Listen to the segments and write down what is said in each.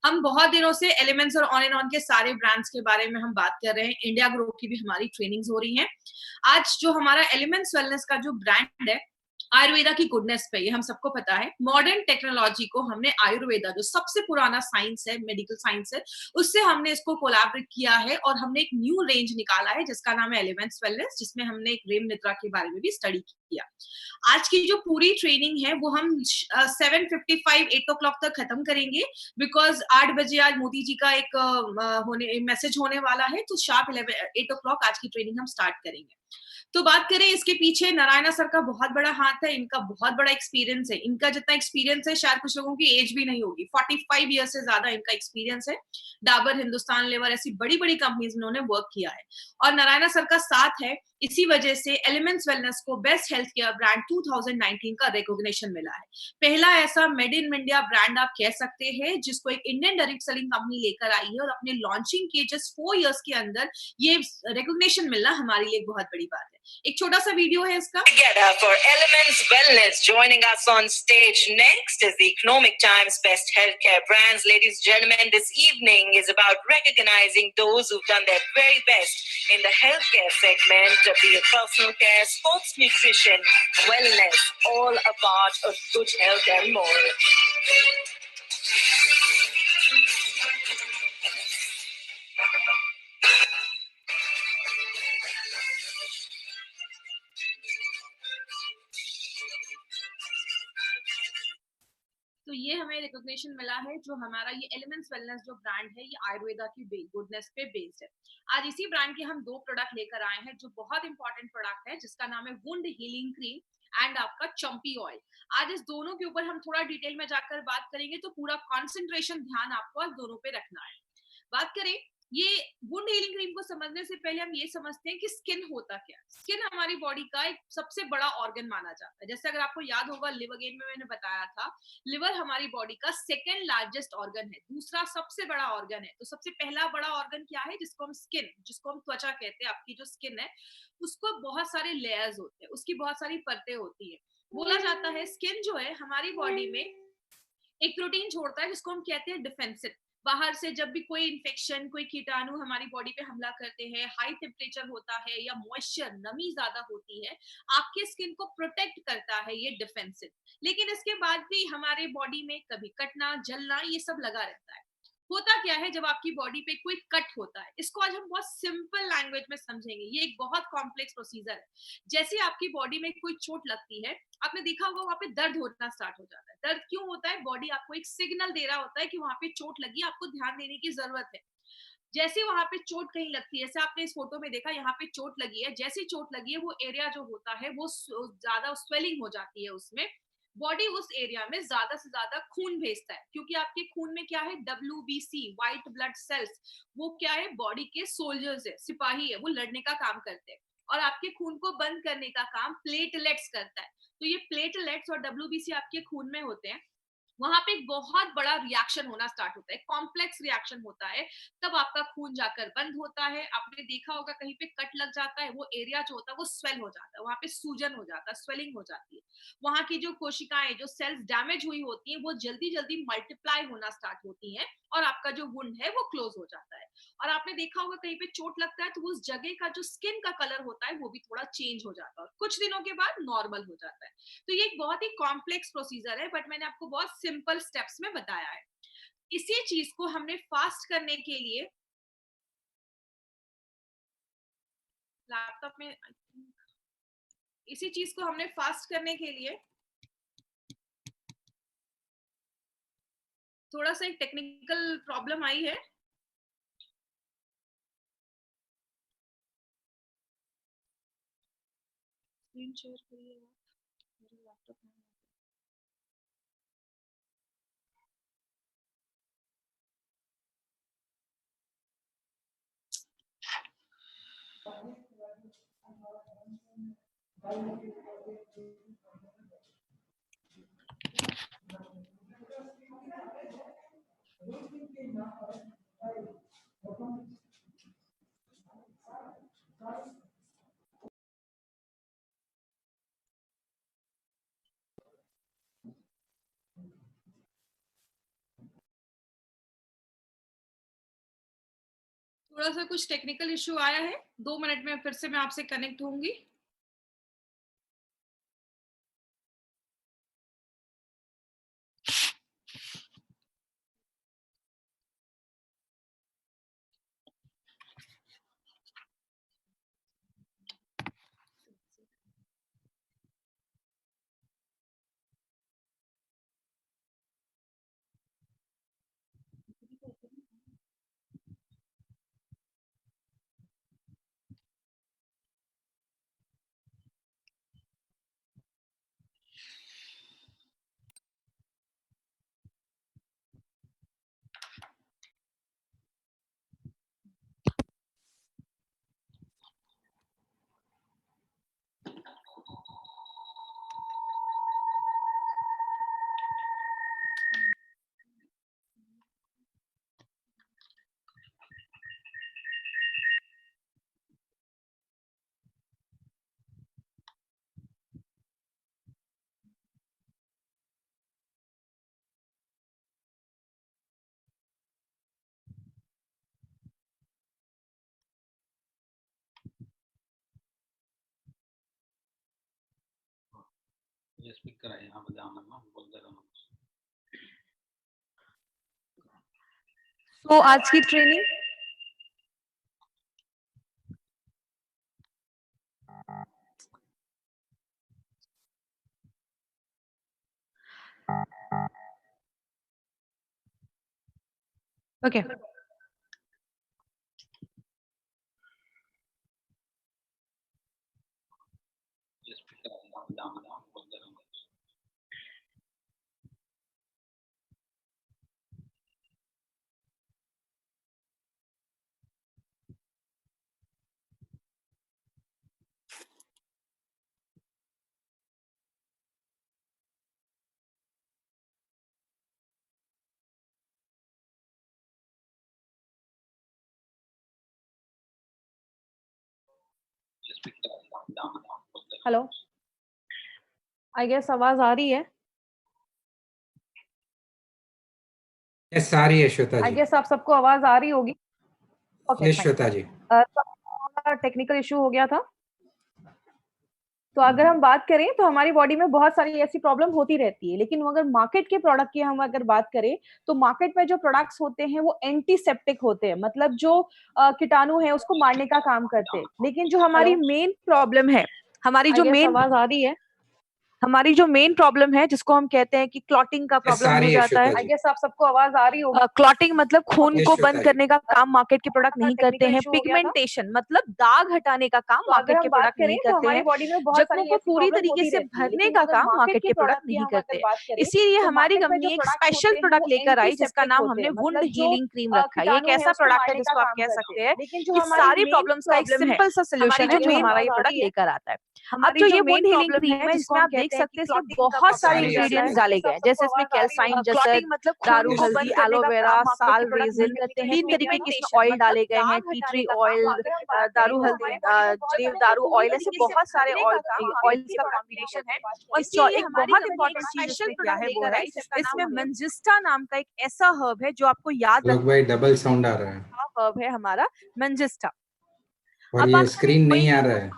हम बहुत दिनों से एलिमेंट्स और ऑन एंड ऑन के सारे ब्रांड्स के बारे में हम बात कर रहे हैं। इंडिया ग्रो की भी हमारी ट्रेनिंग्स हो रही हैं। आज जो हमारा एलिमेंट्स वेलनेस का जो ब्रांड है, आयुर्वेदा की गुडनेस पे, ये हम सबको पता है। मॉडर्न टेक्नोलॉजी को हमने आयुर्वेदा, जो सबसे पुराना साइंस है, मेडिकल साइंस है, उससे हमने इसको कोलैबोरेट किया है और हमने एक न्यू रेंज निकाला है जिसका नाम है एलिमेंट्स वेलनेस, जिसमें हमने एक रेम निद्रा के बारे में भी स्टडी किया। आज की जो पूरी ट्रेनिंग है वो हम 7:55 8 o'clock तक खत्म करेंगे, बिकॉज 8 बजे आज मोदी जी का एक होने मैसेज होने वाला है, तो शार्प 8 o'clock आज की ट्रेनिंग हम स्टार्ट करेंगे। तो बात करें इसके पीछे, नारायणा सर का बहुत बड़ा हाथ है, इनका बहुत बड़ा एक्सपीरियंस है। इनका जितना एक्सपीरियंस है शायद कुछ लोगों की एज भी नहीं होगी। 45 ईयर से ज्यादा इनका एक्सपीरियंस है। डाबर, हिंदुस्तान लेवर, ऐसी बड़ी बड़ी कंपनीज में उन्होंने वर्क किया है और नारायणा सर का साथ है। इसी वजह से एलिमेंट्स वेलनेस को बेस्ट हेल्थ केयर ब्रांड 2019 का रिकॉग्निशन मिला है। पहला ऐसा मेड इन इंडिया ब्रांड आप कह सकते हैं जिसको एक इंडियन डायरेक्ट सेलिंग कंपनी लेकर आई है, और अपने लॉन्चिंग के जस्ट 4 इयर्स के अंदर ये रिकॉग्निशन मिलना हमारे लिए बहुत बड़ी बात है। एक छोटा सा वीडियो है इसका। Together for Elements Wellness. Joining us on stage next is the Economic Times Best Healthcare Brands. Ladies and gentlemen, this evening is about recognizing those who've done their very best in the healthcare segment, be it personal care, sports nutrition, wellness, all a part of good health and more. तो ये हमें recognition मिला है, जो हमारा ये elements wellness जो brand है, ये आयुर्वेदा की गुडनेस पे बेस्ड है। आज इसी ब्रांड के हम 2 प्रोडक्ट लेकर आए हैं जो बहुत इंपॉर्टेंट प्रोडक्ट है, जिसका नाम है वुंड हीलिंग क्रीम एंड आपका चंपी ऑयल। आज इस दोनों के ऊपर हम थोड़ा डिटेल में जाकर बात करेंगे, तो पूरा कॉन्सेंट्रेशन ध्यान आपको आज दोनों पे रखना है। बात करें ये वुंड हीलिंग क्रीम को समझने से पहले हम ये समझते हैं कि स्किन होता क्या है। स्किन हमारी बॉडी का एक सबसे बड़ा ऑर्गन माना जाता है। जैसे अगर आपको याद होगा, लिवर गेन में मैंने बताया था, लिवर हमारी बॉडी का सेकेंड लार्जेस्ट ऑर्गन है, दूसरा सबसे बड़ा ऑर्गन है। तो सबसे पहला बड़ा ऑर्गन क्या है, जिसको हम स्किन, जिसको हम त्वचा कहते हैं। आपकी जो स्किन है उसको बहुत सारे लेयर्स होते हैं, उसकी बहुत सारी परतें होती है। बोला जाता है स्किन जो है हमारी बॉडी में एक प्रोटीन छोड़ता है जिसको हम कहते हैं डिफेंसिव। बाहर से जब भी कोई इन्फेक्शन, कोई कीटाणु हमारी बॉडी पे हमला करते हैं, हाई टेम्परेचर होता है या मॉइस्चर, नमी ज्यादा होती है, आपके स्किन को प्रोटेक्ट करता है ये डिफेंसिव। लेकिन इसके बाद भी हमारे बॉडी में कभी कटना, जलना, ये सब लगा रहता है। होता क्या है जब आपकी बॉडी पे कोई कट होता है, इसको आज हम बहुत सिंपल लैंग्वेज में समझेंगे। ये एक बहुत कॉम्प्लेक्स प्रोसीजर है। जैसे आपकी बॉडी में कोई चोट लगती है, आपने देखा होगा वहां पे दर्द होना स्टार्ट हो जाता है। दर्द क्यों होता है? बॉडी आपको एक सिग्नल दे रहा होता है कि वहां पे चोट लगी, आपको ध्यान देने की जरूरत है। जैसे वहां पे चोट कहीं लगती है, जैसे आपने इस फोटो में देखा, यहाँ पे चोट लगी है, जैसी चोट लगी है वो एरिया जो होता है वो ज्यादा स्वेलिंग हो जाती है उसमें। बॉडी उस एरिया में ज्यादा से ज्यादा खून भेजता है, क्योंकि आपके खून में क्या है, WBC, व्हाइट ब्लड सेल्स। वो क्या है, बॉडी के सोल्जर्स है, सिपाही है, वो लड़ने का काम करते हैं। और आपके खून को बंद करने का काम प्लेटलेट्स करता है। तो ये प्लेटलेट्स और WBC आपके खून में होते हैं, वहां पे एक बहुत बड़ा रिएक्शन होना स्टार्ट होता है, कॉम्प्लेक्स रिएक्शन होता है। तब आपका खून जाकर बंद होता है। आपने देखा होगा कहीं पे कट लग जाता है, वो एरिया जो होता है वो स्वेल हो जाता है, वहां पे सूजन हो जाता है, स्वेलिंग हो जाती है। वहां की जो कोशिकाएं, जो सेल्स डैमेज हुई होती है, वो जल्दी जल्दी मल्टीप्लाई होना स्टार्ट होती है, और आपका जो वुंड है वो क्लोज हो जाता है। और आपने देखा होगा कहीं पे चोट लगता है तो उस जगह का जो स्किन का कलर होता है वो भी थोड़ा चेंज हो जाता है, और कुछ दिनों के बाद नॉर्मल हो जाता है। तो ये एक बहुत ही कॉम्प्लेक्स प्रोसीजर है, बट मैंने आपको बहुत सिंपल स्टेप्स में बताया है। इसी चीज को हमने फास्ट करने के लिए लैपटॉप में, इसी चीज को हमने फास्ट करने के लिए थोड़ा सा एक टेक्निकल प्रॉब्लम आई है। स्क्रीन शेयर करिए मेरे लैपटॉप में। थोड़ा-सा कुछ टेक्निकल इश्यू आया है, 2 मिनट में फिर से मैं आपसे कनेक्ट होंगी। ये स्पीकर है यहाँ पे जाना ना बोलते रहना। तो आज की ट्रेनिंग ओके ये स्पीकर है यहाँ पे जाना ना बोलते रहना। ये स्पीकर है यहाँ पे जाना ना बोलते रहना। हेलो आई गेस आवाज आ रही है। यस आ रही है श्वेता आई जी। गेस आप सबको आवाज आ रही होगी। ओके यस श्वेता जी। टेक्निकल इशू हो गया था। तो अगर हम बात करें तो हमारी बॉडी में बहुत सारी ऐसी प्रॉब्लम होती रहती है, लेकिन अगर मार्केट के प्रोडक्ट की हम अगर बात करें तो मार्केट में जो प्रोडक्ट्स होते हैं वो एंटीसेप्टिक होते हैं, मतलब जो कीटाणु है उसको मारने का काम करते हैं। लेकिन जो हमारी मेन प्रॉब्लम है, हमारी जो मेन आवाज आ रही है, हमारी जो मेन प्रॉब्लम है जिसको हम कहते हैं कि क्लॉटिंग का यस प्रॉब्लम आ हो रही है जाता है। श्वेता आई जी। गेस आप सबको आवाज आ रही होगी। क्लॉटिंग मतलब खून यस को श्वेता बंद जी। करने का काम मार्केट के प्रोडक्ट नहीं करते हैं। पिगमेंटेशन मतलब दाग हटाने का काम मार्केट के प्रोडक्ट नहीं करते हैं। जख्मों को पूरी तरीके से भरने का काम मार्केट के प्रोडक्ट नहीं करते। इसीलिए हमारी कंपनी एक स्पेशल प्रोडक्ट लेकर आई जिसका नाम हमने वुंड हीलिंग क्रीम रखा है। ये एक ऐसा प्रोडक्ट है जिसको आप कह सकते हैं कि सारी प्रॉब्लम्स का एक सिंपल सा सोल्यूशन है जो हमारा ये प्रोडक्ट लेकर आता है। अब जो ये वुंड हीलिंग क्रीम है जिसमें आप देख सकते हैं इसमें बहुत सारे सारी इंग्रेडिएंट्स डाले गए हैं, जैसे इसमें कैल्साइन जैसे दारू हल्दी एलोवेरा साल रेजिन, 3 तरीके के इसमें ऑयल डाले गए हैं, टी ट्री ऑयल, दारू हल्दी, देवदारू ऑयल, ऐसे बहुत सारे ऑयल्स का कॉम्बिनेशन है। और एक बहुत इंपॉर्टेंट चीज इसमें क्या है वो है इसमें मंजिस्टा नाम का एक ऐसा हर्ब है जो आपको याद लोग भाई डबल साउंड आ रहा है रखना हर्ब है हमारा मंजिस्टा। और ये स्क्रीन नहीं आ रहा है,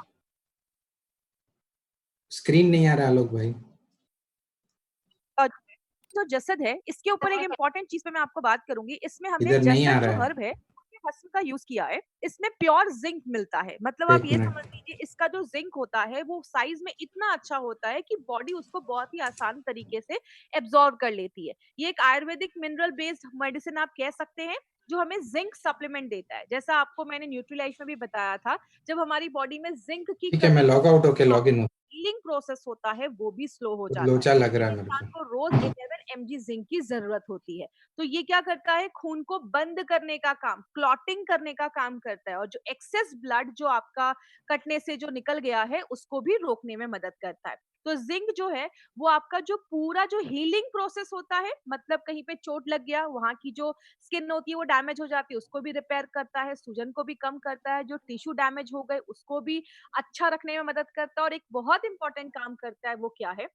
स्क्रीन नहीं आ रहा लोग भाई। जो जसद है इसके ऊपर एक इम्पोर्टेंट चीज पे मैं आपको बात करूंगी। इसमें हमने इधर नहीं आ जसद जो रहा है। हर्ब है हस्म का यूज किया है। इसमें प्योर जिंक मिलता है, मतलब आप एक ये मिनट। समझ लीजिए इसका जो जिंक होता है वो साइज में इतना अच्छा होता है कि बॉडी उसको बहुत ही आसान तरीके से एब्जॉर्ब कर लेती है। ये एक आयुर्वेदिक मिनरल बेस्ड मेडिसिन आप कह सकते हैं जो हमें जिंक सप्लीमेंट देता है। जैसा आपको मैंने न्यूट्रीलाइफ में भी बताया था, जब हमारी बॉडी में जिंक की ठीक है मैं लॉग आउट होके लॉग इन हूँ। हीलिंग प्रोसेस होता है वो भी स्लो हो जाता लोचा है। लग रहा है मेरे इंसान को। को रोज 11 mg जिंक की जरूरत होती है। तो ये क्या करता है, खून को बंद करने का काम, क्लॉटिंग करने का काम करता है, और जो एक्सेस ब्लड जो आपका कटने से जो निकल गया है उसको भी रोकने में मदद करता है। तो जिंक जो है वो आपका जो पूरा जो हीलिंग प्रोसेस होता है, मतलब कहीं पे चोट लग गया, वहां की जो स्किन होती है वो डैमेज हो जाती है, उसको भी रिपेयर करता है, सूजन को भी कम करता है, जो टिश्यू डैमेज हो गए उसको भी अच्छा रखने में मदद करता है। और एक बहुत इंपॉर्टेंट काम करता है वो क्या है,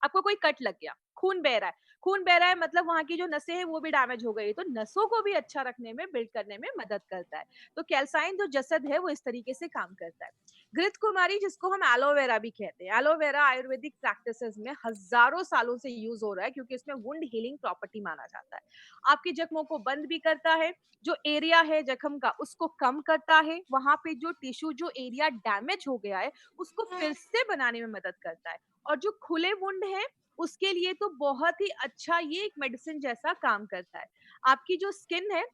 आपको कोई कट लग गया, खून बह रहा है, खून बह रहा है मतलब वहाँ की जो नसें हैं वो भी डैमेज हो गई, तो नसों को भी अच्छा रखने में, बिल्ड करने में मदद करता है। तो कैल्साइन जो जसद है वो इस तरीके से काम करता है। घृत कुमारी जिसको हम एलोवेरा भी कहते हैं, एलोवेरा आयुर्वेदिक प्रैक्टिसेस में हजारों सालों से यूज हो रहा है क्योंकि इसमें वुंड हीलिंग प्रॉपर्टी माना जाता है। आपके जख्मों को बंद भी करता है, जो एरिया है जख्म का उसको कम करता है, वहां पे जो टिश्यू जो एरिया डैमेज हो गया है उसको फिर से बनाने में मदद करता है। और जो खुले वुंड है उसके लिए तो बहुत ही अच्छा ये एक मेडिसिन जैसा काम करता है। आपकी जो स्किन है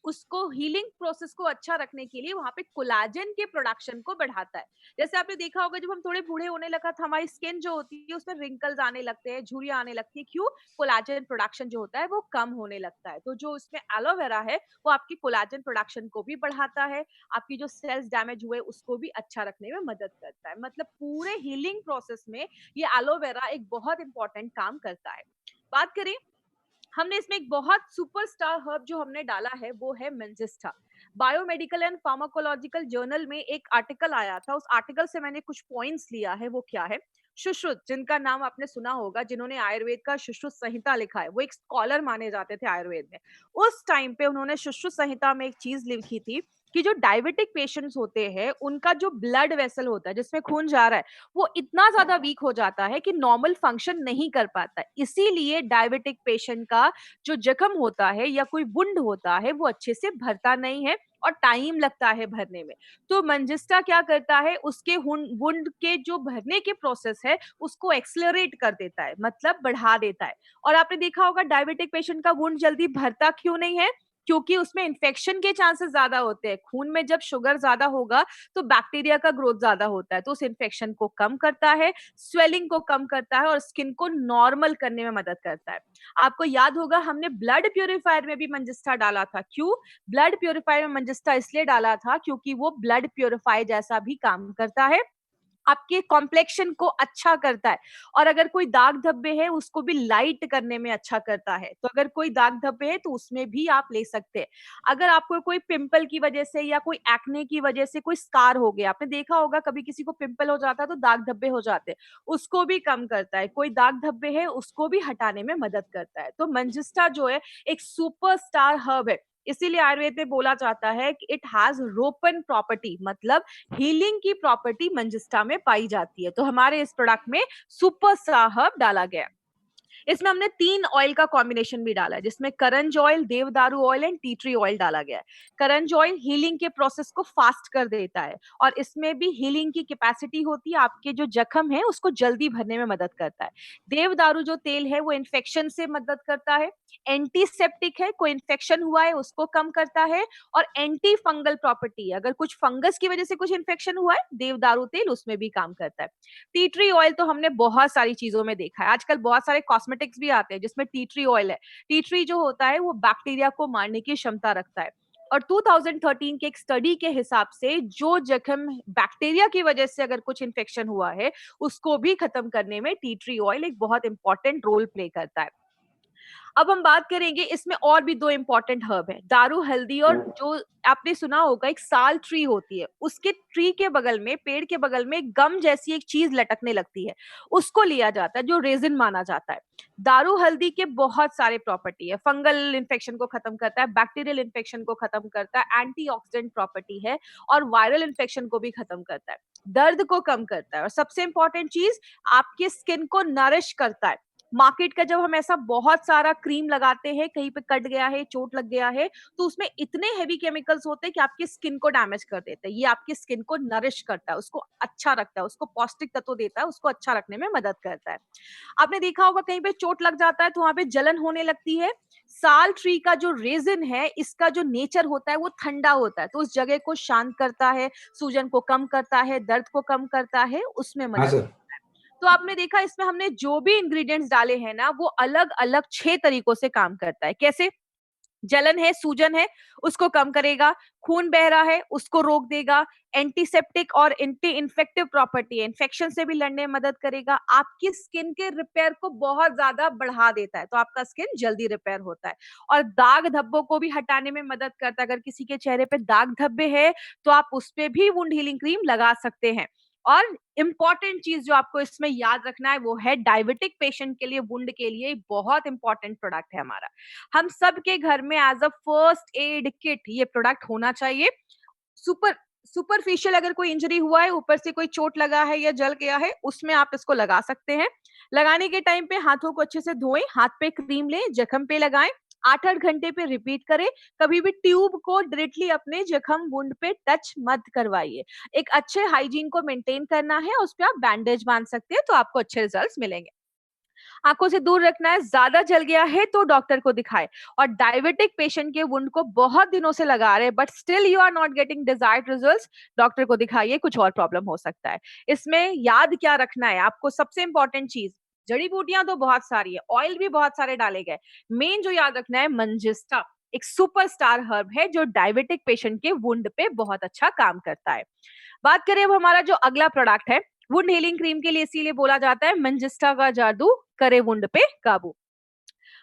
उसको हीलिंग प्रोसेस को अच्छा रखने के लिए वहां पे कोलाजन के प्रोडक्शन को बढ़ाता है। जैसे आपने देखा होगा जब हम थोड़े बूढ़े होने लगा था हमारी स्किन जो होती है उसमें रिंकल्स आने लगते हैं, झुर्रियां आने लगती है, क्यों? कोलाजन प्रोडक्शन जो होता है वो कम होने लगता है। तो जो इसमें एलोवेरा है वो आपकी कोलाजन प्रोडक्शन को भी बढ़ाता है, आपकी जो सेल्स डैमेज हुए उसको भी अच्छा रखने में मदद करता है। मतलब पूरे हीलिंग प्रोसेस में ये एलोवेरा एक बहुत इंपॉर्टेंट काम करता है। बात करें, हमने इसमें एक बहुत सुपरस्टार हर्ब जो हमने डाला है वो है manjistha. Biomedical and pharmacological journal में एक आर्टिकल आया था, उस आर्टिकल से मैंने कुछ पॉइंट्स लिया है। वो क्या है? सुश्रुत, जिनका नाम आपने सुना होगा, जिन्होंने आयुर्वेद का सुश्रुत संहिता लिखा है, वो एक स्कॉलर माने जाते थे आयुर्वेद में। उस टाइम पे उन्होंने सुश्रुत संहिता में एक चीज लिखी थी कि जो डायबिटिक पेशेंट्स होते हैं उनका जो ब्लड वेसल होता है जिसमें खून जा रहा है वो इतना ज्यादा वीक हो जाता है कि नॉर्मल फंक्शन नहीं कर पाता है। इसीलिए डायबिटिक पेशेंट का जो जख्म होता है या कोई वुंड होता है वो अच्छे से भरता नहीं है और टाइम लगता है भरने में। तो मंजिस्टा क्या करता है, उसके वुंड के जो भरने के प्रोसेस है उसको एक्सेलरेट कर देता है, मतलब बढ़ा देता है। और आपने देखा होगा डायबिटिक पेशेंट का वुंड जल्दी भरता क्यों नहीं है? क्योंकि उसमें इन्फेक्शन के चांसेस ज्यादा होते हैं। खून में जब शुगर ज्यादा होगा तो बैक्टीरिया का ग्रोथ ज्यादा होता है, तो उस इन्फेक्शन को कम करता है, स्वेलिंग को कम करता है और स्किन को नॉर्मल करने में मदद करता है। आपको याद होगा हमने ब्लड प्यूरिफायर में भी मंजिस्टा डाला था। क्यों? ब्लड प्यूरिफायर में मंजिस्टा इसलिए डाला था क्योंकि वो ब्लड प्यूरिफायर जैसा भी काम करता है, आपके कॉम्प्लेक्शन को अच्छा करता है। और अगर कोई दाग धब्बे है उसको भी लाइट करने में अच्छा करता है। तो अगर कोई दाग धब्बे है तो उसमें भी आप ले सकते हैं। अगर आपको कोई पिंपल की वजह से या कोई एक्ने की वजह से कोई स्कार हो गया, आपने देखा होगा कभी किसी को पिंपल हो जाता है तो दाग धब्बे हो जाते हैं, उसको भी कम करता है। कोई दाग धब्बे है उसको भी हटाने में मदद करता है। तो मंजिस्टा जो है एक सुपरस्टार हर्ब है, इसीलिए आयुर्वेद में बोला जाता है कि इट हैज रोपन प्रॉपर्टी, मतलब हीलिंग की प्रॉपर्टी मंजिस्टा में पाई जाती है। तो हमारे इस प्रोडक्ट में सुपर हर्ब डाला गया। इसमें हमने 3 ऑयल का कॉम्बिनेशन भी डाला है, जिसमें करंज ऑयल, देवदारू oil and tea tree oil डाला गया है। करंज ऑयल हीलिंग के प्रोसेस को फास्ट कर देता है और इसमें भी हीलिंग की कैपेसिटी होती है, आपके जो जख्म है उसको जल्दी भरने में मदद करता है। देवदारू जो तेल है वो इन्फेक्शन से मदद करता है, एंटीसेप्टिक है, कोई इन्फेक्शन हुआ है उसको कम करता है, और एंटी फंगल प्रॉपर्टी है, अगर कुछ फंगस की वजह से कुछ इन्फेक्शन हुआ है देवदारू तेल उसमें भी काम करता है। टी ट्री ऑयल तो हमने बहुत सारी चीजों में देखा है, आजकल बहुत सारे कॉस्मेटिक्स भी आते हैं जिसमें टी ट्री ऑयल है। टी ट्री जो होता है वो बैक्टीरिया को मारने की क्षमता रखता है। और 2013 के एक स्टडी के हिसाब से जो जख्म बैक्टीरिया की वजह से अगर कुछ इन्फेक्शन हुआ है उसको भी खत्म करने में टी ट्री ऑयल एक बहुत इंपॉर्टेंट रोल प्ले करता है। अब हम बात करेंगे, इसमें और भी 2 इंपॉर्टेंट हर्ब है, दारू हल्दी, और जो आपने सुना होगा एक साल ट्री होती है, उसके ट्री के बगल में, पेड़ के बगल में गम जैसी एक चीज लटकने लगती है, उसको लिया जाता है जो रेजिन माना जाता है। दारू हल्दी के बहुत सारे प्रॉपर्टी है, फंगल इन्फेक्शन को खत्म करता है, बैक्टीरियल इन्फेक्शन को खत्म करता है, एंटीऑक्सीडेंट प्रॉपर्टी है और वायरल इन्फेक्शन को भी खत्म करता है, दर्द को कम करता है और सबसे इंपॉर्टेंट चीज आपके स्किन को नरिश करता है। मार्केट का जब हम ऐसा बहुत सारा क्रीम लगाते हैं, कहीं पे कट गया है, चोट लग गया है, तो उसमें इतने हेवी केमिकल्स होते हैं कि आपकी स्किन को डैमेज कर देते हैं। ये आपकी स्किन को नरिश करता है, उसको अच्छा रखता है, उसको पौष्टिक तत्व देता है, उसको अच्छा रखने में मदद करता है। आपने देखा होगा कहीं पे चोट लग जाता है तो वहां पे जलन होने लगती है। साल ट्री का जो रेजिन है, इसका जो नेचर होता है वो ठंडा होता है, तो उस जगह को शांत करता है, सूजन को कम करता है, दर्द को कम करता है, उसमें हाँ मदद। सर। तो आपने देखा इसमें हमने जो भी इंग्रेडिएंट्स डाले हैं ना वो अलग अलग 6 तरीकों से काम करता है। कैसे? जलन है, सूजन है, उसको कम करेगा, खून बह रहा है उसको रोक देगा, एंटीसेप्टिक और एंटी इन्फेक्टिव प्रॉपर्टी है, इन्फेक्शन से भी लड़ने में मदद करेगा, आपकी स्किन के रिपेयर को बहुत ज्यादा बढ़ा देता है, तो आपका स्किन जल्दी रिपेयर होता है, और दाग धब्बों को भी हटाने में मदद करता है। अगर किसी के चेहरे पे दाग धब्बे है तो आप उस पे भी वुंड हीलिंग क्रीम लगा सकते हैं। और इंपॉर्टेंट चीज जो आपको इसमें याद रखना है वो है डायबिटिक पेशेंट के लिए, वुंड के लिए बहुत इंपॉर्टेंट प्रोडक्ट है हमारा। हम सब के घर में as a first aid kit ये प्रोडक्ट होना चाहिए। सुपरफिशियल अगर कोई इंजरी हुआ है, ऊपर से कोई चोट लगा है या जल गया है, उसमें आप इसको लगा सकते हैं। लगाने के टाइम पे हाथों को अच्छे से धोएं, हाथ पे क्रीम लें, जख्म पे लगाएं, 8-8 घंटे पे रिपीट करें। कभी भी ट्यूब को डायरेक्टली अपने जख्म वुंड पे टच मत करवाइए। एक अच्छे हाइजीन को मेंटेन करना है, उस पे आप बैंडेज बांध सकते हैं, तो आपको अच्छे रिजल्ट्स मिलेंगे। आंखों से दूर रखना है, ज्यादा जल गया है तो डॉक्टर को दिखाए। और डायबिटिक पेशेंट के वुंड को बहुत दिनों से लगा रहे हैं but still you are not getting desired results, doctor को दिखाइए, कुछ और प्रॉब्लम हो सकता है। इसमें याद क्या रखना है आपको, सबसे इंपॉर्टेंट चीज, जड़ी बूटियां तो बहुत सारी है, ऑयल भी बहुत सारे डाले गए, मेन जो याद रखना है मंजिस्टा एक सुपरस्टार हर्ब है जो डायबिटिक पेशेंट के वुंड पे बहुत अच्छा काम करता है। बात करें अब हमारा जो अगला प्रोडक्ट है, वुंड हीलिंग क्रीम के लिए इसीलिए बोला जाता है मंजिस्टा का जादू करे वुंड पे काबू।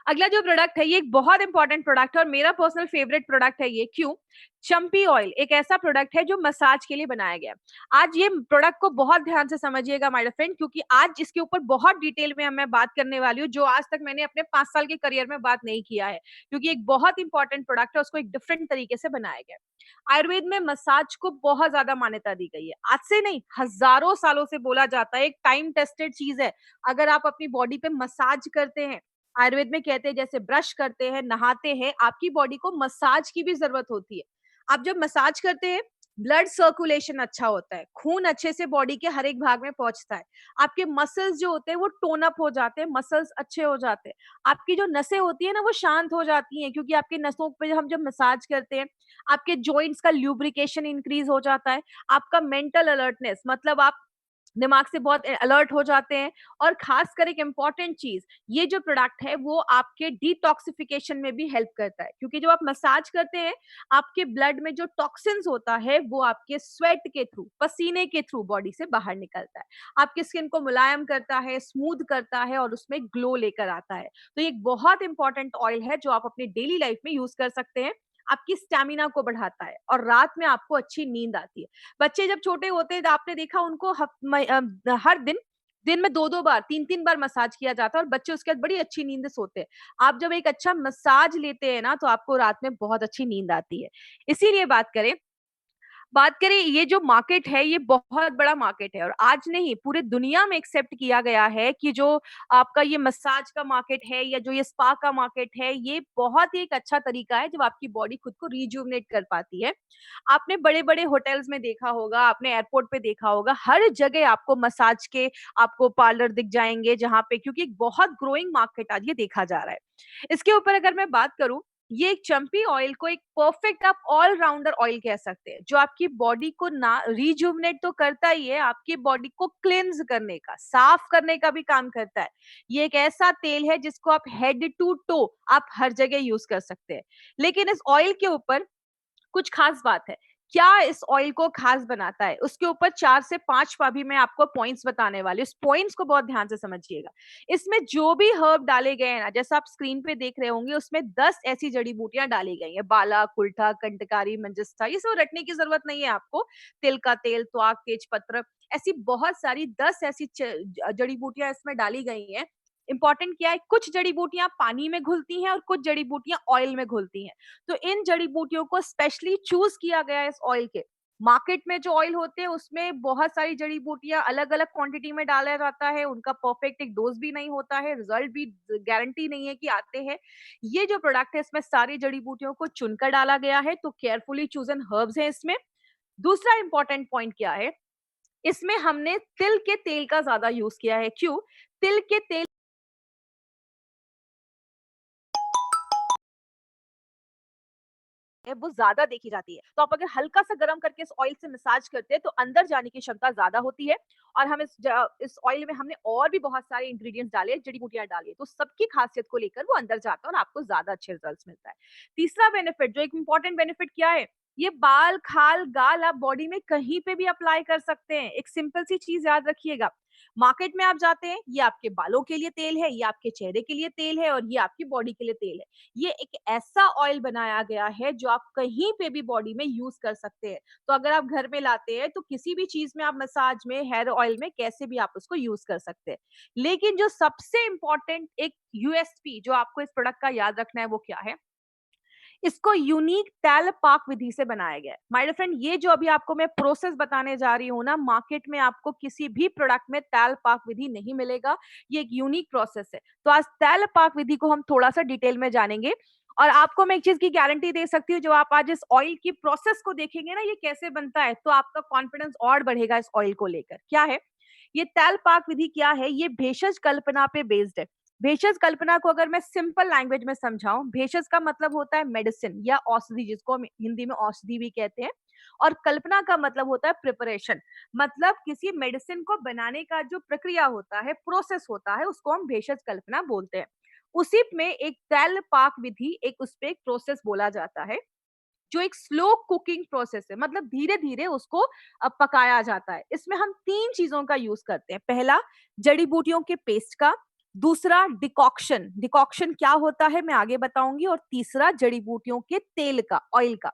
अगला जो प्रोडक्ट है ये एक बहुत इंपॉर्टेंट प्रोडक्ट है और मेरा पर्सनल फेवरेट प्रोडक्ट है ये। क्यों? चंपी ऑयल एक ऐसा प्रोडक्ट है जो मसाज के लिए बनाया गया। आज ये प्रोडक्ट को बहुत ध्यान से समझिएगा माय फ्रेंड, क्योंकि आज इसके ऊपर बहुत डिटेल में मैं बात करने वाली हूँ जो आज तक मैंने अपने 5 साल के करियर में बात नहीं किया है, क्योंकि एक बहुत इंपॉर्टेंट प्रोडक्ट है, उसको एक डिफरेंट तरीके से बनाया गया। आयुर्वेद में मसाज को बहुत ज्यादा मान्यता दी गई है, आज से नहीं हजारों सालों से बोला जाता है, एक टाइम टेस्टेड चीज है। अगर आप अपनी बॉडी पे मसाज करते हैं, आयुर्वेद में कहते हैं जैसे ब्रश करते हैं, नहाते हैं, आपकी बॉडी को मसाज की भी जरूरत होती है। आप जब मसाज करते हैं ब्लड सर्कुलेशन अच्छा होता है, खून अच्छे से बॉडी के हर एक भाग में पहुंचता है, आपके मसल्स जो होते हैं वो टोन अप हो जाते हैं, मसल्स अच्छे हो जाते हैं, आपकी जो नसें होती है ना वो शांत हो जाती हैं, क्योंकि आपके नसों पे हम जब मसाज करते हैं आपके जॉइंट्स का ल्यूब्रिकेशन इंक्रीज हो जाता है, आपका मेंटल अलर्टनेस मतलब आप दिमाग से बहुत अलर्ट हो जाते हैं। और खासकर एक इंपॉर्टेंट चीज, ये जो प्रोडक्ट है वो आपके डिटॉक्सिफिकेशन में भी हेल्प करता है, क्योंकि जब आप मसाज करते हैं आपके ब्लड में जो टॉक्सिन्स होता है वो आपके स्वेट के थ्रू, पसीने के थ्रू बॉडी से बाहर निकलता है, आपकी स्किन को मुलायम करता है, स्मूथ करता है और उसमें ग्लो लेकर आता है। तो ये एक बहुत इंपॉर्टेंट ऑयल है जो आप अपनी डेली लाइफ में यूज कर सकते हैं, आपकी स्टैमिना को बढ़ाता है और रात में आपको अच्छी नींद आती है। बच्चे जब छोटे होते हैं तो आपने देखा उनको हर दिन में 2-2 बार 3-3 बार मसाज किया जाता है और बच्चे उसके बाद बड़ी अच्छी नींद से सोते हैं। आप जब एक अच्छा मसाज लेते हैं ना तो आपको रात में बहुत अच्छी नींद आती है। इसीलिए बात करें ये जो मार्केट है ये बहुत बड़ा मार्केट है और आज नहीं पूरे दुनिया में एक्सेप्ट किया गया है कि जो आपका ये मसाज का मार्केट है या जो ये स्पा का मार्केट है ये बहुत ही एक अच्छा तरीका है जब आपकी बॉडी खुद को रिजुवनेट कर पाती है। आपने बड़े बड़े होटल्स में देखा होगा, आपने एयरपोर्ट पे देखा होगा, हर जगह आपको मसाज के आपको पार्लर दिख जाएंगे जहां पे, क्योंकि एक बहुत ग्रोइंग मार्केट आज ये देखा जा रहा है। इसके ऊपर अगर मैं बात करूं, ये एक चंपी ऑयल को एक परफेक्ट आप ऑल राउंडर ऑयल कह सकते हैं, जो आपकी बॉडी को ना रिजुवनेट तो करता ही है, आपकी बॉडी को क्लेंज करने का, साफ करने का भी काम करता है। ये एक ऐसा तेल है जिसको आप हेड टू टो आप हर जगह यूज कर सकते हैं। लेकिन इस ऑयल के ऊपर कुछ खास बात है। क्या इस ऑयल को खास बनाता है, उसके ऊपर 4 से 5 भी मैं आपको पॉइंट्स बताने वाली हूँ। इस पॉइंट्स को बहुत ध्यान से समझिएगा। इसमें जो भी हर्ब डाले गए हैं ना, जैसा आप स्क्रीन पे देख रहे होंगे, उसमें 10 ऐसी जड़ी बूटियां डाली गई हैं, बाला, कुल्ठा, कंटकारी, मंजिस्टा, ये सब रटने की जरूरत नहीं है आपको। तिल का तेल, त्वाक, तेज पत्र, ऐसी बहुत सारी 10 ऐसी जड़ी बूटियां इसमें डाली गई हैं। इंपॉर्टेंट क्या है, कुछ जड़ी बूटियां पानी में घुलती हैं और कुछ जड़ी बूटियां ऑयल में घुलती हैं। तो इन जड़ी बूटियों को स्पेशली चूज किया गया है इस ऑयल के। मार्केट में जो ऑयल होते हैं उसमें बहुत सारी जड़ी बूटियां अलग अलग क्वांटिटी में डाला जाता है, उनका परफेक्ट एक डोज भी नहीं होता है, रिजल्ट भी गारंटी नहीं है कि आते हैं। ये जो प्रोडक्ट है इसमें सारी जड़ी बूटियों को चुनकर डाला गया है, तो केयरफुली चूजन हर्ब्स हैं इसमें। दूसरा इंपॉर्टेंट पॉइंट क्या है, इसमें हमने तिल के तेल का ज्यादा यूज किया है। क्यों? तिल के तेल है वो ज्यादा देखी जाती है, तो आप अगर हल्का सा गर्म करके इस ऑयल से मसाज करते हैं तो अंदर जाने की क्षमता ज्यादा होती है। और हम इस ऑयल में हमने और भी बहुत सारे इंग्रेडिएंट्स डाले, जड़ी बूटियां डाली है, तो सबकी खासियत को लेकर वो अंदर जाता है और आपको ज्यादा अच्छे रिजल्ट्स मिलता है। तीसरा बेनिफिट, जो एक इंपॉर्टेंट बेनिफिट क्या है, ये बाल, खाल, गाल आप बॉडी में कहीं पे भी अप्लाई कर सकते हैं। एक सिंपल सी चीज याद रखिएगा, मार्केट में आप जाते हैं, ये आपके बालों के लिए तेल है, ये आपके चेहरे के लिए तेल है और ये आपकी बॉडी के लिए तेल है। ये एक ऐसा ऑयल बनाया गया है जो आप कहीं पे भी बॉडी में यूज कर सकते हैं। तो अगर आप घर में लाते हैं तो किसी भी चीज में आप मसाज में, हेयर ऑयल में कैसे भी आप उसको यूज कर सकते हैं। लेकिन जो सबसे इंपॉर्टेंट एक यूएसपी जो आपको इस प्रोडक्ट का याद रखना है वो क्या है? इसको यूनिक तैल पाक विधि से बनाया गया है। माय डियर फ्रेंड, ये जो अभी आपको मैं प्रोसेस बताने जा रही हूँ ना, मार्केट में आपको किसी भी प्रोडक्ट में तैल पाक विधि नहीं मिलेगा। ये एक यूनिक प्रोसेस है। तो आज तैल पाक विधि को हम थोड़ा सा डिटेल में जानेंगे और आपको मैं एक चीज की गारंटी दे सकती हूँ, जो आप आज इस ऑयल की प्रोसेस को देखेंगे ना, ये कैसे बनता है, तो आपका कॉन्फिडेंस और बढ़ेगा इस ऑयल को लेकर। क्या है ये तैल पाक विधि? क्या है ये? भेषज कल्पना पे बेस्ड है। भेषज कल्पना को अगर मैं सिंपल लैंग्वेज में समझाऊं, भेषज का मतलब होता है मेडिसिन या औषधि, जिसको हम हिंदी में औषधि भी कहते हैं। और कल्पना का मतलब होता है प्रिपरेशन, मतलब किसी मेडिसिन को बनाने का जो प्रक्रिया होता है, प्रोसेस होता है, उसको हम भेषज कल्पना बोलते हैं। उसी में एक तैल पाक विधि, एक उस पे एक प्रोसेस बोला जाता है जो एक स्लो कुकिंग प्रोसेस है, मतलब धीरे धीरे उसको पकाया जाता है। इसमें हम 3 चीजों का यूज करते हैं। पहला, जड़ी बूटियों के पेस्ट का। दूसरा, डिकॉक्शन। डिकॉक्शन क्या होता है मैं आगे बताऊंगी। और तीसरा, जड़ी बूटियों के तेल का, ऑयल का।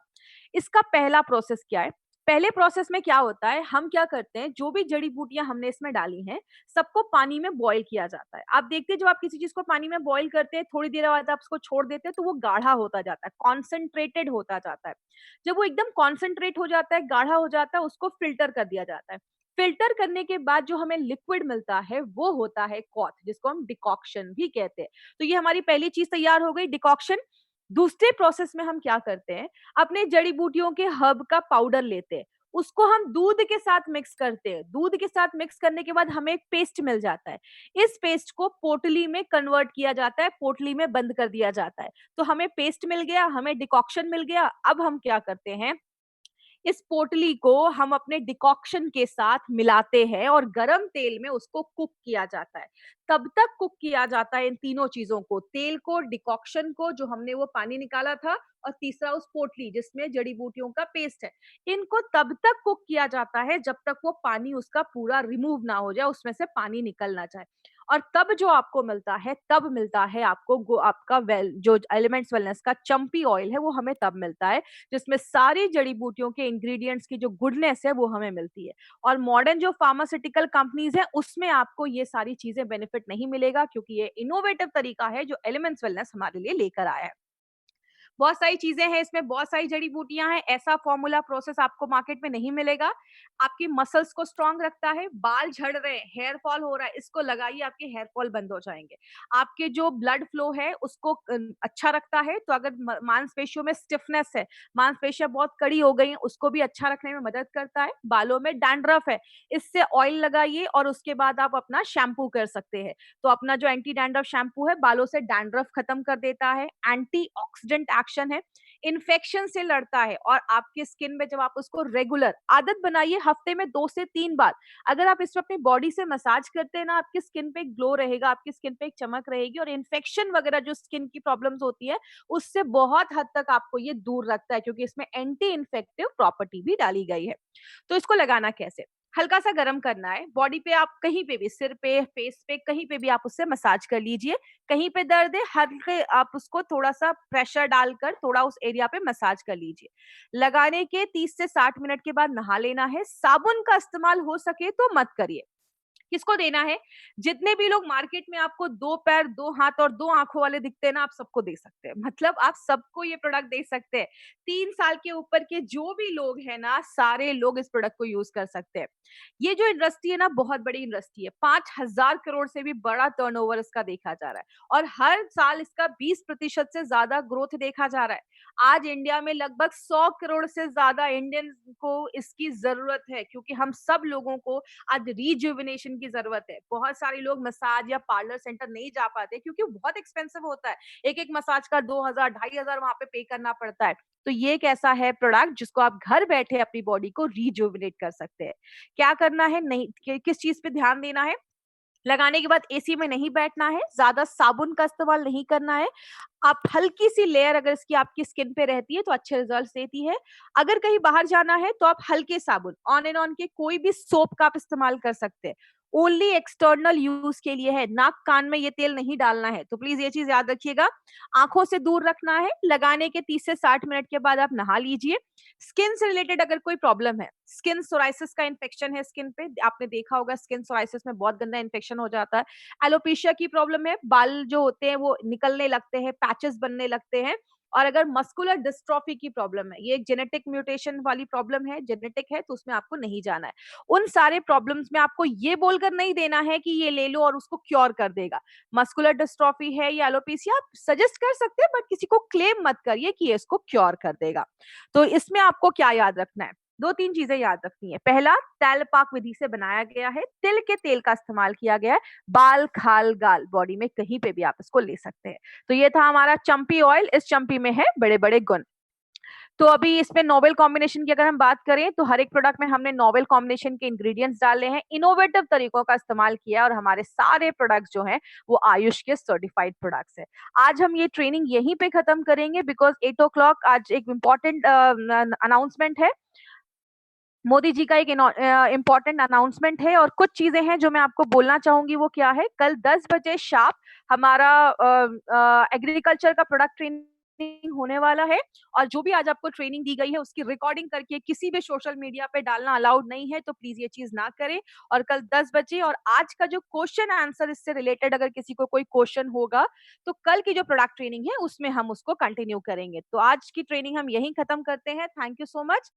इसका पहला प्रोसेस क्या है? पहले प्रोसेस में क्या होता है, हम क्या करते हैं, जो भी जड़ी बूटियां हमने इसमें डाली हैं, सबको पानी में बॉईल किया जाता है। आप देखते हैं जब आप किसी चीज को पानी में बॉईल करते हैं, थोड़ी देर बाद आप उसको छोड़ देते हैं तो वो गाढ़ा होता जाता है, कॉन्सेंट्रेटेड होता जाता है। जब वो एकदम कॉन्सेंट्रेट हो जाता है, गाढ़ा हो जाता है, उसको फिल्टर कर दिया जाता है। फिल्टर करने के बाद जो हमें लिक्विड मिलता है वो होता है कॉथ, जिसको हम डिकॉक्शन भी कहते हैं। तो ये हमारी पहली चीज तैयार हो गई, डिकॉक्शन। दूसरे प्रोसेस में हम क्या करते हैं, अपने जड़ी बूटियों के हर्ब का पाउडर लेते हैं, उसको हम दूध के साथ मिक्स करते हैं। दूध के साथ मिक्स करने के बाद हमें एक पेस्ट मिल जाता है। इस पेस्ट को पोटली में कन्वर्ट किया जाता है, पोटली में बंद कर दिया जाता है। तो हमें पेस्ट मिल गया, हमें डिकॉक्शन मिल गया। अब हम क्या करते हैं, इस पोटली को हम अपने डिकॉक्शन के साथ मिलाते हैं और गरम तेल में उसको कुक किया जाता है। तब तक कुक किया जाता है इन तीनों चीजों को, तेल को, डिकॉक्शन को, जो हमने वो पानी निकाला था, और तीसरा उस पोटली जिसमें जड़ी बूटियों का पेस्ट है। इनको तब तक कुक किया जाता है जब तक वो पानी उसका पूरा रिमूव ना हो जाए, उसमें से पानी निकल ना जाए। और तब जो आपको मिलता है, तब मिलता है आपको आपका जो एलिमेंट्स वेलनेस का चंपी ऑयल है, वो हमें तब मिलता है जिसमें सारी जड़ी बूटियों के इंग्रेडिएंट्स की जो गुडनेस है वो हमें मिलती है। और मॉडर्न जो फार्मास्यूटिकल कंपनीज है उसमें आपको ये सारी चीजें बेनिफिट नहीं मिलेगा, क्योंकि ये इनोवेटिव तरीका है जो एलिमेंट्स वेलनेस हमारे लिए लेकर आया है। बहुत सारी चीजें हैं इसमें, बहुत सारी जड़ी बूटियां हैं। ऐसा फॉर्मूला प्रोसेस आपको मार्केट में नहीं मिलेगा। आपकी मसल्स को स्ट्रांग रखता है। बाल झड़ रहे हैं, हेयर फॉल हो रहा है, इसको लगाइए, आपके हेयर फॉल बंद हो जाएंगे। आपके जो ब्लड फ्लो है उसको अच्छा रखता है। तो अगर मांसपेशियों में स्टिफनेस है, मांसपेशियां बहुत कड़ी हो गई हैं, उसको भी अच्छा रखने में मदद करता है। बालों में डैंड्रफ है, इससे ऑयल लगाइए और उसके बाद आप अपना शैम्पू कर सकते हैं। तो अपना जो एंटी डैंड्रफ शैम्पू है, बालों से डैंड्रफ खत्म कर देता है। एंटीऑक्सीडेंट एक्शन है, इन्फेक्शन से लड़ता है। और आपकी स्किन में जब आप उसको रेगुलर आदत बनाइए, हफ्ते में 2 से 3 बार अगर आप इसको अपनी बॉडी से मसाज करते हैं ना, आपकी स्किन पे ग्लो रहेगा, आपकी स्किन पे एक चमक रहेगी। और इन्फेक्शन वगैरह जो स्किन की प्रॉब्लम्स होती है उससे बहुत हद तक आपको ये दूर रखता है, क्योंकि इसमें एंटी इन्फेक्टिव प्रॉपर्टी भी डाली गई है। तो इसको लगाना कैसे, हल्का सा गर्म करना है बॉडी पे, आप कहीं पे भी, सिर पे, फेस पे, कहीं पे भी आप उससे मसाज कर लीजिए। कहीं पे दर्द है, हल्के आप उसको थोड़ा सा प्रेशर डालकर थोड़ा उस एरिया पे मसाज कर लीजिए। लगाने के 30 से 60 मिनट के बाद नहा लेना है। साबुन का इस्तेमाल हो सके तो मत करिए। किसको देना है, जितने भी लोग मार्केट में आपको 2 पैर, 2 हाथ और 2 आंखों वाले दिखते हैं ना, आप सबको दे सकते हैं। मतलब आप सबको ये प्रोडक्ट दे सकते हैं। 3 साल के ऊपर के जो भी लोग हैं ना, सारे लोग इस प्रोडक्ट को यूज कर सकते हैं। ये जो इंडस्ट्री है ना, बहुत बड़ी इंडस्ट्री है। 5,000 करोड़ से भी बड़ा टर्नओवर इसका देखा जा रहा है और हर साल इसका 20% से ज्यादा ग्रोथ देखा जा रहा है। आज इंडिया में लगभग 100 करोड़ से ज्यादा इंडियन को इसकी जरूरत है, क्योंकि हम सब लोगों को आज रिजुविनेशन की जरूरत है। बहुत सारे लोग मसाज या पार्लर सेंटर नहीं जा पाते क्योंकि वो बहुत एक्सपेंसिव होता है। एक मसाज का 2,000 2,500 वहां पे पे करना पड़ता है। तो ये एक ऐसा है प्रोडक्ट जिसको आप घर बैठे अपनी बॉडी को रिजुविनेट कर सकते हैं। क्या करना है, नहीं किस चीज पे ध्यान देना है, लगाने के बाद एसी में नहीं बैठना है, ज्यादा साबुन का इस्तेमाल नहीं करना है। आप हल्की सी लेयर अगर इसकी आपकी स्किन पे रहती है तो अच्छे रिजल्ट देती है। अगर कहीं बाहर जाना है तो आप हल्के साबुन, ऑन एंड ऑन के कोई भी सोप का आप इस्तेमाल कर सकते हैं। ओनली एक्सटर्नल यूज के लिए है, नाक कान में ये तेल नहीं डालना है, तो प्लीज ये चीज याद रखिएगा। आंखों से दूर रखना है, लगाने के 30 से 60 मिनट के बाद आप नहा लीजिए। स्किन से रिलेटेड अगर कोई प्रॉब्लम है, स्किन सोराइसिस का इन्फेक्शन है स्किन पे, आपने देखा होगा स्किन सोराइसिस में बहुत गंदा इन्फेक्शन हो जाता है। एलोपेशिया की प्रॉब्लम है, बाल जो होते हैं वो निकलने लगते हैं, पैचेस बनने लगते हैं। और अगर मस्कुलर डिस्ट्रॉफी की प्रॉब्लम है, ये एक जेनेटिक म्यूटेशन वाली प्रॉब्लम है, जेनेटिक है, तो उसमें आपको नहीं जाना है। उन सारे प्रॉब्लम्स में आपको ये बोलकर नहीं देना है कि ये ले लो और उसको क्योर कर देगा। मस्कुलर डिस्ट्रॉफी है या एलोपेशिया, आप सजेस्ट कर सकते हैं बट किसी को क्लेम मत करिए कि ये इसको क्योर कर देगा। तो इसमें आपको क्या याद रखना है, 2-3 चीजें याद रखनी है। पहला, तैलपाक विधि से बनाया गया है, तिल के तेल का इस्तेमाल किया गया है, बाल खाल गाल बॉडी में कहीं पे भी आप इसको ले सकते हैं। तो ये था हमारा चंपी ऑयल, इस चंपी में है बड़े बड़े गुण। तो अभी इसमें नोवेल कॉम्बिनेशन की अगर हम बात करें तो हर एक प्रोडक्ट में हमने नोवेल कॉम्बिनेशन के इंग्रेडिएंट्स डाले हैं, इनोवेटिव तरीकों का इस्तेमाल किया और हमारे सारे प्रोडक्ट्स जो हैं वो आयुष के सर्टिफाइड प्रोडक्ट्स हैं। आज हम ये ट्रेनिंग यहीं पे खत्म करेंगे बिकॉज 8 o'clock आज एक इम्पॉर्टेंट अनाउंसमेंट है, मोदी जी का एक इम्पॉर्टेंट अनाउंसमेंट है और कुछ चीजें हैं जो मैं आपको बोलना चाहूंगी। वो क्या है, कल 10 बजे शार्प हमारा एग्रीकल्चर का प्रोडक्ट ट्रेनिंग होने वाला है और जो भी आज आपको ट्रेनिंग दी गई है उसकी रिकॉर्डिंग करके किसी भी सोशल मीडिया पे डालना अलाउड नहीं है, तो प्लीज ये चीज ना करें। और कल 10 बजे, और आज का जो क्वेश्चन आंसर इससे रिलेटेड अगर किसी को कोई क्वेश्चन होगा तो कल की जो प्रोडक्ट ट्रेनिंग है उसमें हम उसको कंटिन्यू करेंगे। तो आज की ट्रेनिंग हम यहीं खत्म करते हैं। Thank you so much.